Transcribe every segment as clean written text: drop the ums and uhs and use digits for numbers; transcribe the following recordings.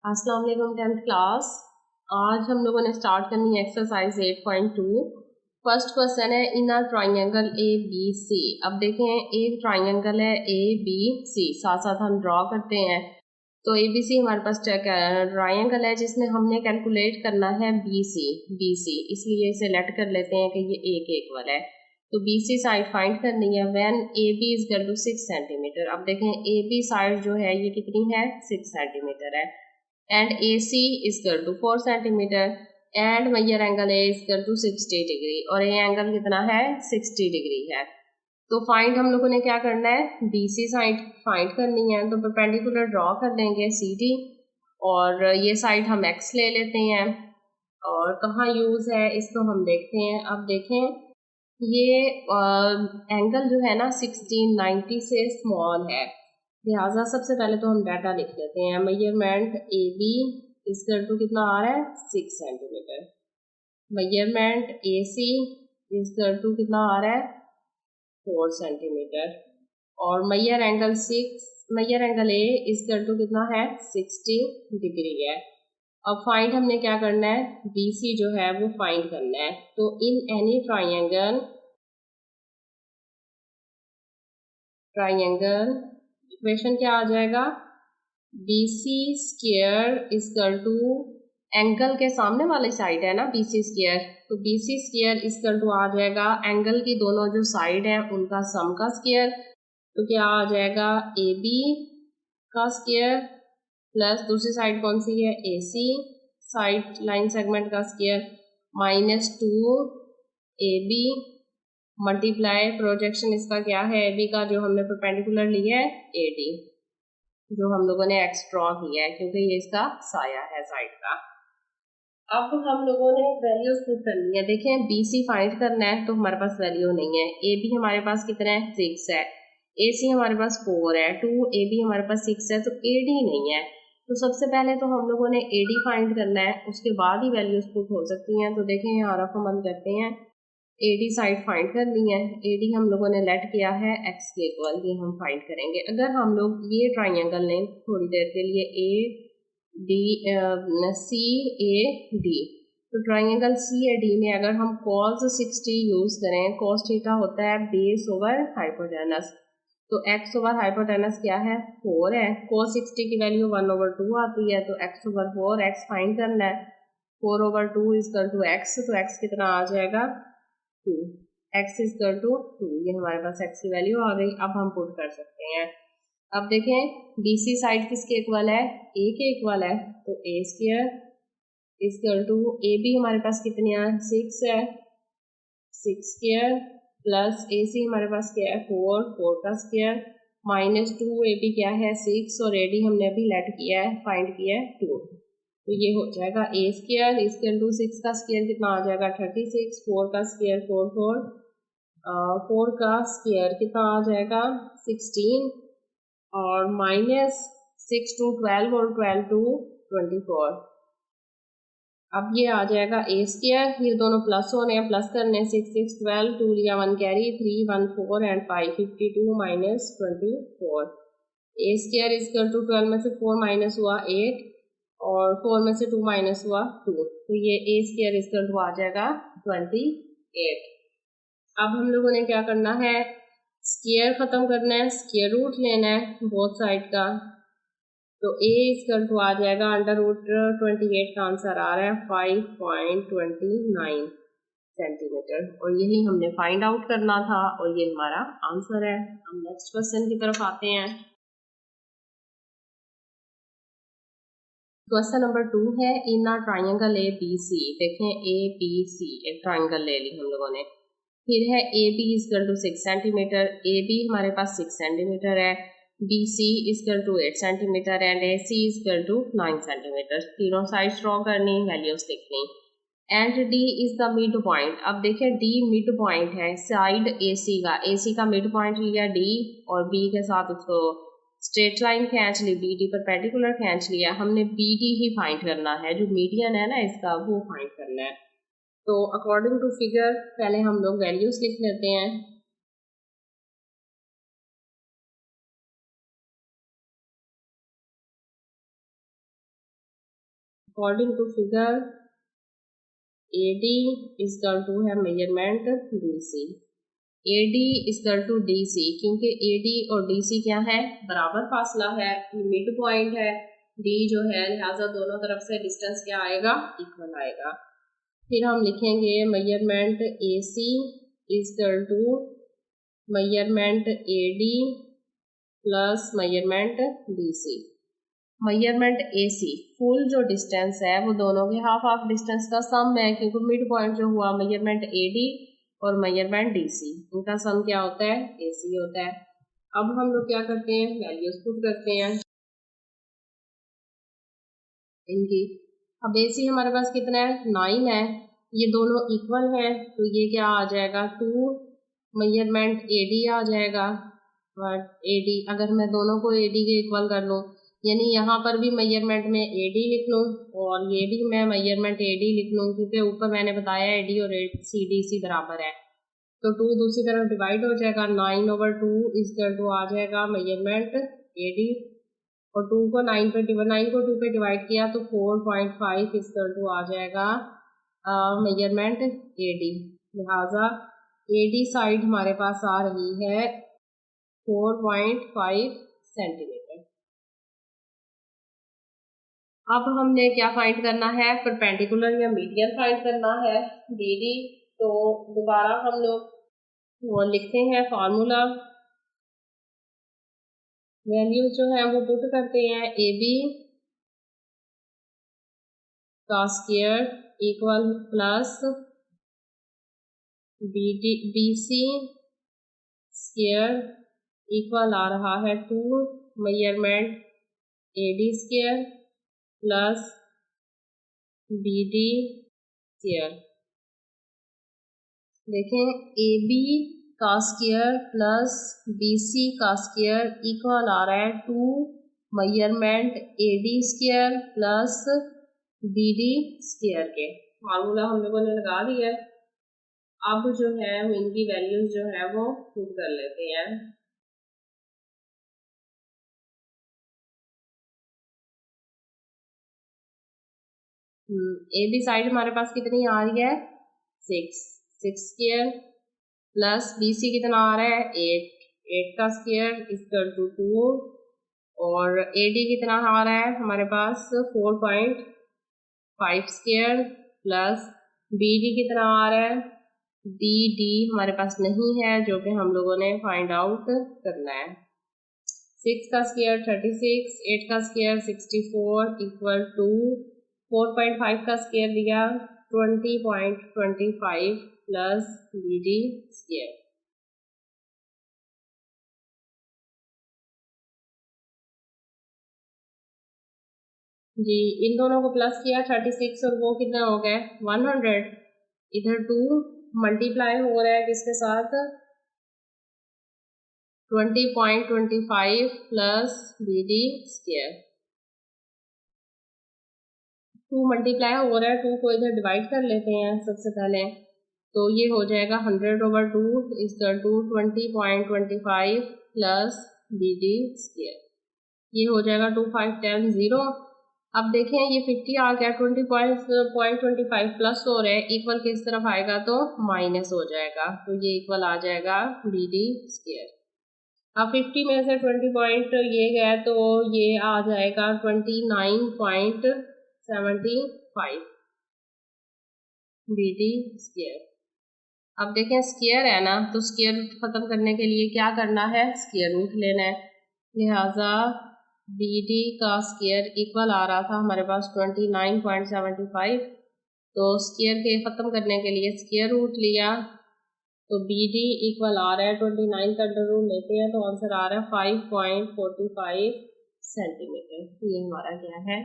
अस्सलाम वालेकुम 10th class. आज हम लोगों ने स्टार्ट करनी है एक्सरसाइज 8.2। फर्स्ट क्वेश्चन है इन a triangle A B C. अब देखें एक ट्राइंगल है ए बी सी, साथ साथ हम ड्रॉ करते हैं। तो ए बी सी हमारे पास ट्राइंगल है जिसमें हमने कैलकुलेट करना है बी सी, इसलिए इसे लेट कर लेते हैं कि ये एक इक्वल है। तो बी सी साइड फाइंड करनी है when A B is equal to 6 centimetre. अब देखें ए बी साइड जो है ये कितनी है, 6 सेंटीमीटर है। and AC is equal to 4 centimetre and measure angle A is equal to 60 degree और ये एंगल कितना है, 60 डिग्री है। तो फाइंड हम लोगों ने क्या करना है, BC साइड फाइंड करनी है। तो परपेंडिकुलर ड्रॉ कर लेंगे CD और ये साइड हम X ले लेते हैं। और कहाँ यूज है इसको हम देखते हैं। अब देखें ये एंगल जो है ना 1690 से स्मॉल है, लिहाजा सबसे पहले तो हम डाटा लिख लेते हैं। Measurement A B equal to कितना आ रहा है, 6 centimetre. Measurement A C equal to कितना आ रहा है, 4 सेंटीमीटर। और major angle A equal to कितना है, 60 डिग्री है। अब फाइंड हमने क्या करना है, बी सी जो है वो फाइंड करना है। तो इन एनी ट्राइंगल इक्वेशन क्या आ जाएगा, B C square equal to angle के सामने वाली साइड है ना बी सी स्क्वायर, तो B C square equal to आ जाएगा एंगल की दोनों जो साइड है उनका सम का स्क्वायर। तो क्या आ जाएगा, ए बी का स्क्वायर प्लस दूसरी साइड कौन सी है, A C side line segment का square minus 2 A B multiply projection इसका क्या है, ए बी का जो हमने परपेंडिकुलर लिया है ए डी, जो हम लोगों ने एक्स ड्रॉ किया है क्योंकि ये इसका साया है साइड का। अब हम लोगों ने वैल्यूज पुट करनी है। देखें बी सी फाइंड करना है तो हमारे पास वैल्यू नहीं है। ए बी हमारे पास कितना है, 6 है। ए सी हमारे पास 4 है। 2 ए बी हमारे पास 6 है, तो ए डी नहीं है। तो सबसे पहले तो हम लोगों ने ए डी फाइंड करना है, उसके बाद ही वैल्यूज पुट हो सकती हैं। तो देखें यहाँ रफ अमल करते हैं, एडी साइड फाइंड करनी है। एडी हम लोगों ने लेट किया है एक्स के इक्वल, ये हम फाइंड करेंगे। अगर हम लोग ये ट्राइंगल लें थोड़ी देर के लिए, A D C A D, तो ट्राइंगल सी ए डी में अगर हम cos 60 यूज करें, cos थीटा होता है बेस ओवर हाइपोटेनस, तो x ओवर हाइपोटेनस क्या है, 4 है। cos 60 की वैल्यू 1/2 आती है, तो x ओवर 4 x फाइंड करना है। 4/2 इक्वल टू x, तो x कितना आ जाएगा, 2। x इक्वल टू 2, ये हमारे पास x की वैल्यू आ गई। अब हम पुट कर सकते हैं। अब देखें BC साइड किसके इक्वल है, a के इक्वल है, तो a square equal to A B हमारे पास कितनी है, 6 है, 6 स्क्वायर प्लस ए सी हमारे पास क्या है, 4 का स्क्वायर माइनस 2 ए बी क्या है, 6 और ए डी हमने अभी लेट किया है, फाइंड किया है 2। तो ये हो जाएगा ए स्क्वायर इक्वल टू 6 का स्क्वायर कितना आ जाएगा, 36, 4 का स्क्वायर 4 का स्क्वायर कितना आ जाएगा, 16 और माइनस 6 to 12 और 12 to 24। अब ये आ जाएगा ए स्क्वायर, ये दोनों प्लस होने हैं, प्लस करने 6 6 12, 2 लिया 1 carry, 3 1 4 and 5 52 minus 24। A square equal to 12 में से 4 माइनस हुआ 8 और 4 में से 2 माइनस हुआ 2, तो ये ए स्क्वायर इक्वल टू आ जाएगा 28। अब हम लोगों ने क्या करना है, स्क्वायर खत्म करना है, स्क्वायर रूट लेना है बोथ साइड का। तो ए इक्वल टू आ जाएगा √28 का आंसर आ रहा है 5.29 सेंटीमीटर, और यही हमने फाइंड आउट करना था और ये हमारा आंसर है। हम नेक्स्ट क्वेश्चन की तरफ आते हैं। क्वेश्चन नंबर 2 है इन a triangle A B C. देखें ए बी सी एक ट्राइंगल ले ली हम लोगों ने। फिर है A B equal to 6 centimetre, A B हमारे पास 6 सेंटीमीटर है, B C equal to 8 centimetre and A C equal to 9 centimetre. तीनों साइड ड्रॉ करनी, वैल्यूज लिखनी। And D is the mid point. अब देखें डी मिड पॉइंट है side A C का मिड पॉइंट लिया डी और बी के साथ उसको स्ट्रेट लाइन खींच ली, बी डी परपेंडिकुलर खींच लिया। हमने बी डी ही फाइंड करना है, जो मीडियन है ना इसका वो फाइंड करना है। तो अकॉर्डिंग टू फिगर पहले हम लोग वैल्यूज लिख लेते हैं। According to figure AD equal to है measurement BC। AD equal to DC, क्योंकि AD और DC क्या है, बराबर फासला है, मिड पॉइंट है। D जो है लिहाजा दोनों तरफ से डिस्टेंस क्या आएगा, इक्वल आएगा। फिर हम लिखेंगे measurement AC equal to measurement AD plus measurement BC। Measurement AC full जो डिस्टेंस है वो दोनों के हाफ हाफ डिस्टेंस का सम है, क्योंकि मिड पॉइंट जो हुआ मेजरमेंट AD और मेजरमेंट DC, इनका सम क्या होता है, AC होता है। अब हम लोग क्या करते हैं, वैल्यूज पुट करते हैं इनकी। अब AC हमारे पास कितना है, 9 है, ये दोनों इक्वल है, तो ये क्या आ जाएगा 2 मेजरमेंट AD आ जाएगा। और AD अगर मैं दोनों को AD के इक्वल कर लूँ, यानी यहाँ पर भी मेजरमेंट में AD लिख लूँ और ये भी मैं मेजरमेंट AD लिख लूँ, क्योंकि ऊपर मैंने बताया AD और DC बराबर है। तो 2 दूसरी तरफ डिवाइड हो जाएगा, 9/2 इक्वल टू आ जाएगा मेजरमेंट AD, और 2 को 9 को 2 पे डिवाइड किया तो 4.5 इक्वल टू आ जाएगा मेजरमेंट AD। लिहाजा AD साइड हमारे पास आ रही है 4.5 सेंटीमीटर। अब हमने क्या फाइंड करना है, परपेंडिकुलर या मीडियन फाइंड करना है BD। तो दोबारा हम लोग वो लिखते हैं फार्मूला, वैल्यूज जो है वो पुट करते हैं। AB का square equal plus BC square equal आ रहा है 2 measurement AD square plus BD square. देखें, AB का स्क्वायर प्लस BC का स्क्वायर इक्वल आ रहा है 2 measurement AD square plus BD square के। फार्मूला हम लोगों ने लगा दिया है। अब जो है इनकी वैल्यूज जो है वो पुट कर लेते हैं। AB साइड हमारे पास कितनी आ रही है, 6 स्क्वायर प्लस BC कितना आ रहा है, 8 का स्क्वायर इक्वल टू 2, और AD कितना आ रहा है हमारे पास 4.5 स्क्वायर प्लस BD कितना आ रहा है, BD हमारे पास नहीं है, जो कि हम लोगों ने फाइंड आउट करना है। 6 का स्क्वायर 36, 8 का स्क्वायर 64 इक्वल टू 4.5 का स्क्वायर दिया 20.25 प्लस BD स्क्वायर। जी, इन दोनों को प्लस किया 36 और वो कितना हो गया 100। इधर 2 मल्टीप्लाई हो रहा है किसके साथ, 20.25 प्लस BD स्क्वायर। 2 मल्टीप्लाई हो रहा है, 2 को इधर डिवाइड कर लेते हैं सबसे पहले, तो ये हो जाएगा 100/2 equal to 20.25 plus BD square. ये हो जाएगा 2 5 10 0। अब देखें ये 50 आ गया, 20.25 प्लस हो रहा है, इक्वल किस तरफ आएगा तो माइनस हो जाएगा, तो ये इक्वल आ जाएगा BD स्क्वायर। अब 50 में से 20 पॉइंट ये गया तो ये आ जाएगा 29.75 BD स्क्वायर। अब देखें स्क्वायर है ना, तो स्क्वायर रूट खत्म करने के लिए क्या करना है, स्क्वायर रूट लेना है। लिहाजा BD का स्क्वायर इक्वल आ रहा था हमारे पास 29.75, तो स्क्वायर के ख़त्म करने के लिए स्क्वायर रूट लिया, तो BD इक्वल आ रहा है 29 का अंडर रूट लेते हैं तो आंसर आ रहा है 5.45 सेंटीमीटर। ये हमारा क्या है,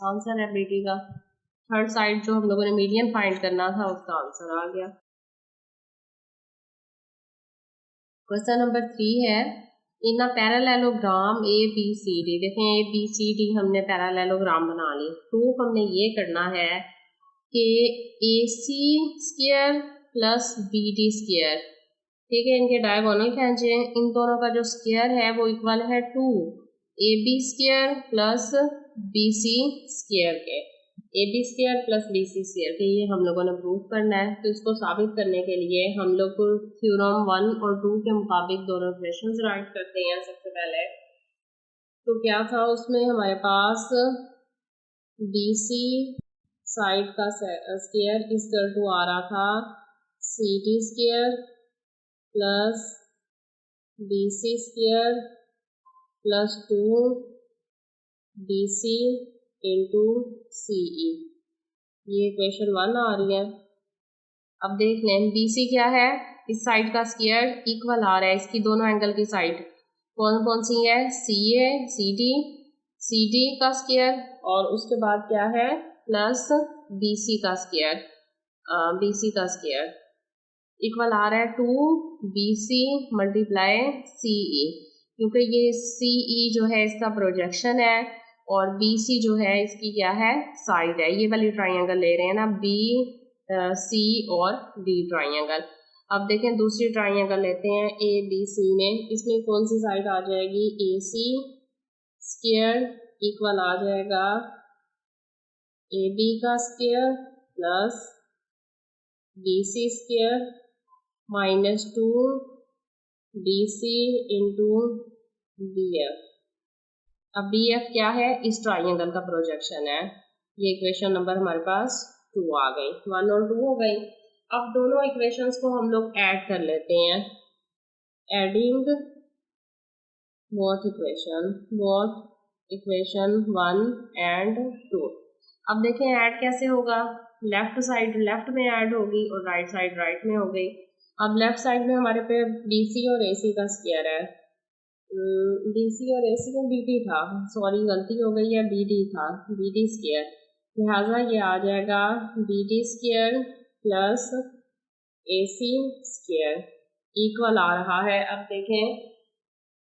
आंसर है BD का। थर्ड साइड जो हम लोगों ने मीडियन फाइंड करना था उसका आंसर आ गया। क्वेश्चन नंबर 3 है, इन अ पैरेललोग्राम ABCD। देखें ABCD हमने पैरेललोग्राम बना ली, प्रूफ हमने ये करना है कि AC square plus BD square, ठीक है, इनके डायगोनल खींचे, इन दोनों का जो स्क्वायर है वो इक्वल है 2 AB square plus BC square के। AB square plus BC square के ये हम लोगों ने प्रूव करना है। तो इसको साबित करने के लिए हम लोग थ्योरम 1 और 2 के मुताबिक दोनों इक्वेशंस राइट करते हैं। सबसे पहले तो क्या था उसमें हमारे पास BC साइड का स्क्वायर इस टू आ रहा था CD square plus BC square plus 2 BC into CE। ये इक्वेशन 1 आ रही है। अब देख लें BC क्या है, इस साइड का स्क्वायर इक्वल आ रहा है इसकी दोनों एंगल की साइड कौन कौन सी है, CA CD का स्क्वायर और उसके बाद क्या है प्लस BC का स्क्वायर इक्वल आ रहा है 2BC मल्टीप्लाई CE, क्योंकि ये CE जो है इसका प्रोजेक्शन है और BC जो है इसकी क्या है साइड है। ये वाली ट्राइंगल ले रहे हैं ना BC और D ट्राइंगल। अब देखें दूसरी ट्राइंगल लेते हैं ABC में, इसमें कौन सी साइड आ जाएगी, AC स्क्वायर इक्वल आ जाएगा AB का square plus BC square minus 2BC into BF। अब BF क्या है, इस ट्राइंगल का प्रोजेक्शन है। ये इक्वेशन नंबर हमारे पास 2 आ गई, 1 और 2 हो गई। अब दोनों इक्वेशंस को हम लोग ऐड कर लेते हैं, एडिंग बोथ इक्वेशन 1 एंड 2। अब देखें ऐड कैसे होगा, लेफ्ट साइड लेफ्ट में ऐड होगी और राइट साइड राइट में हो गई। अब लेफ्ट साइड में हमारे पे BC और AC का स्क्वायर है, BC और AC में BD था, सॉरी गलती हो गई है, BD था, BD स्क्वायर, लिहाजा ये आ जाएगा BD square plus AC square equal आ रहा है। अब देखें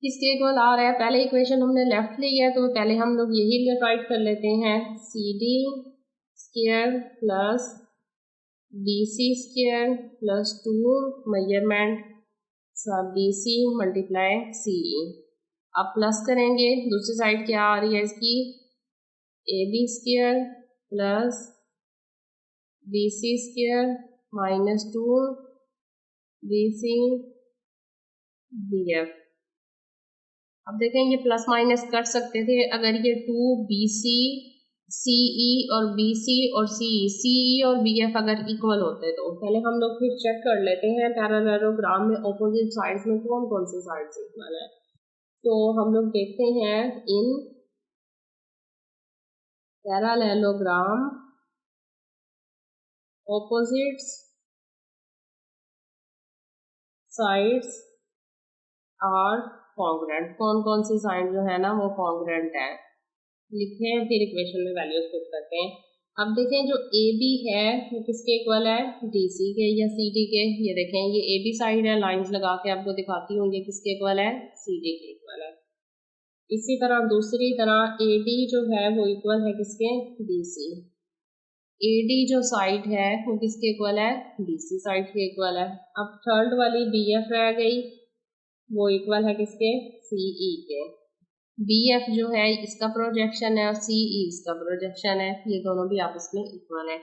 किसके इक्वल आ रहा है, पहले इक्वेशन हमने लेफ्ट ली है तो पहले हम लोग यही राइट कर लेते हैं, CD square plus BC square plus 2 measurement BC multiply CE। अब प्लस करेंगे, दूसरी साइड क्या आ रही है इसकी, AB square plus BC square minus 2BC BF। अब देखें ये प्लस माइनस कर सकते थे अगर ये 2BC CE और BC और CE और BF अगर इक्वल होते तो। पहले हम लोग फिर चेक कर लेते हैं पैरेललोग्राम में ऑपोजिट साइड्स में कौन कौन सी साइड्स इक्वल है। तो हम लोग देखते हैं in parallelogram opposites sides are congruent, कौन कौन सी साइड जो है ना वो कॉन्ग्रुएंट है, लिखते हैं फिर इक्वेशन में वैल्यूज पुट करते हैं। अब देखें जो AB है वो किसके इक्वल है, DC के या CD के। ये देखें ये AB साइड है, लाइंस लगा के आपको दिखाती हूँ, ये किसके इक्वल है, CD के इक्वल है। इसी तरह दूसरी तरह AD जो है वो इक्वल है किसके, DC। AD जो साइड है वो किसके इक्वल है, DC साइड के इक्वल है। अब थर्ड वाली BF रह गई, वो इक्वल है किसके, CE के। BF जो है इसका प्रोजेक्शन है और CE इसका प्रोजेक्शन है, ये दोनों भी आपस में इक्वल है।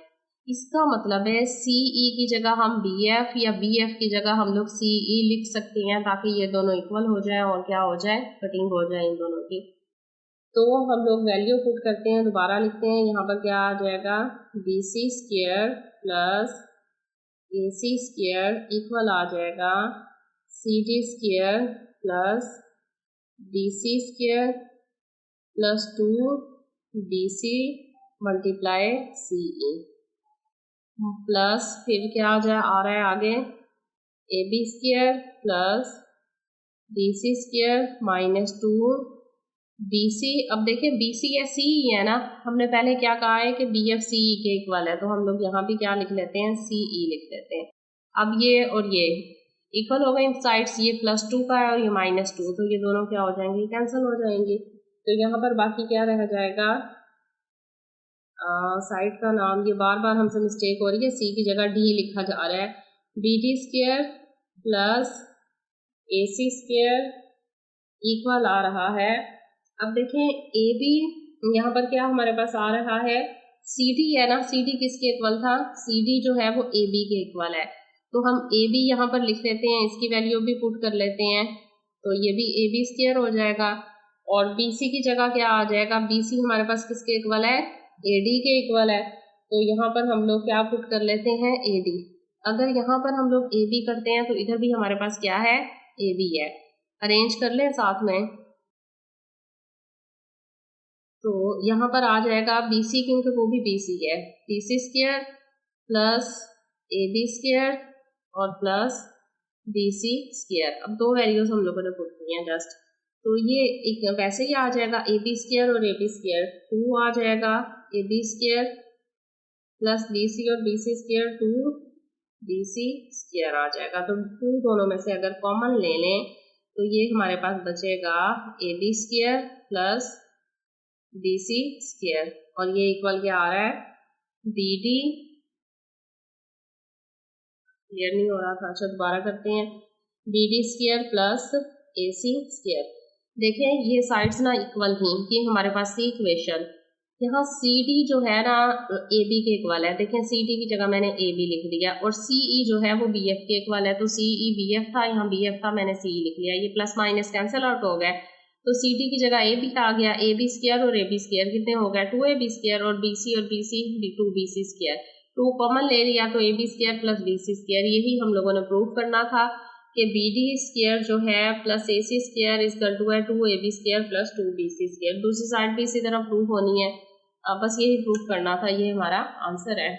इसका मतलब है CE की जगह हम BF या BF की जगह हम लोग CE लिख सकते हैं ताकि ये दोनों इक्वल हो जाए और क्या हो जाए, कटिंग हो जाए इन दोनों की। तो हम लोग वैल्यू पुट करते हैं, दोबारा लिखते हैं, यहाँ पर क्या आ जाएगा, BC square plus AC square equal आ जाएगा CD square plus DC square plus 2BC multiply CE plus फिर क्या आ रहा है आगे, AB square plus BC square minus 2BC। अब देखें BC या CE है ना, हमने पहले क्या कहा है कि BF CE के इक्वल है, तो हम लोग यहाँ भी क्या लिख लेते हैं, CE लिख लेते हैं। अब ये और ये इक्वल हो गए साइड्स, ये +2 का है और ये -2, तो ये दोनों क्या हो जाएंगे, कैंसिल हो जाएंगे। तो यहाँ पर बाकी क्या रह जाएगा, साइड का नाम, ये बार बार हमसे मिस्टेक हो रही है, C की जगह D लिखा जा रहा है, BD square plus AC square equal आ रहा है। अब देखें AB यहाँ पर क्या हमारे पास आ रहा है, सी डी है ना, सी डी किसके इक्वल था, सी डी जो है वो ए बी के इक्वल है, तो हम ए बी यहाँ पर लिख लेते हैं, इसकी वैल्यू भी पुट कर लेते हैं, तो ये भी ए बी स्क्वायर हो जाएगा। और बी सी की जगह क्या आ जाएगा, बी सी हमारे पास किसके इक्वल है, ए डी के इक्वल है, तो यहाँ पर हम लोग क्या पुट कर लेते हैं, ए डी। अगर यहाँ पर हम लोग ए बी करते हैं तो इधर भी हमारे पास क्या है, ए बी है। अरेंज कर लें साथ में, तो यहाँ पर आ जाएगा बी सी, क्योंकि वो भी बी सी है, B C square plus A B square और प्लस बी सी स्क्वायर। अब दो वैल्यूज हम लोगों ने पुट की हैं जस्ट, तो ये एक वैसे ही आ जाएगा ए बी स्क्वायर और ए बी स्क्वायर 2 आ जाएगा, A B square plus B C और B C square 2 B C square आ जाएगा। तो 2 दोनों में से अगर कॉमन ले लें तो ये हमारे पास बचेगा A B square plus B C square, और ये इक्वल क्या आ रहा है, बी डी, क्लियर नहीं हो रहा था, अच्छा दोबारा करते हैं, B D square plus A C square. देखें ये साइड्स ना इक्वल थी, ये हमारे पास थी इक्वेशन, यहाँ सी डी जो है ना ए बी के इक्वल है, देखें सी डी की जगह मैंने ए बी लिख दिया, और सी ई जो है वो बी एफ के इक्वल है, तो सी ई बी एफ था, यहाँ बी एफ था, मैंने सी ई लिख लिया, ये प्लस माइनस कैंसिल आउट हो गए, तो सी डी की जगह ए बी आ गया, ए बी स्क्वायर और ए बी स्क्वायर कितने हो गए, 2 ए बी स्क्वायर, और B C 2 B C square, 2 common ले लिया तो A B square plus B C square. यही हम लोगों ने प्रूव करना था कि बी डी स्क्वायर जो है plus A C square equal to है 2 A B square plus 2 B C square. दूसरी साइड भी इसी तरह प्रूव होनी है, बस यही प्रूव करना था, ये हमारा आंसर है।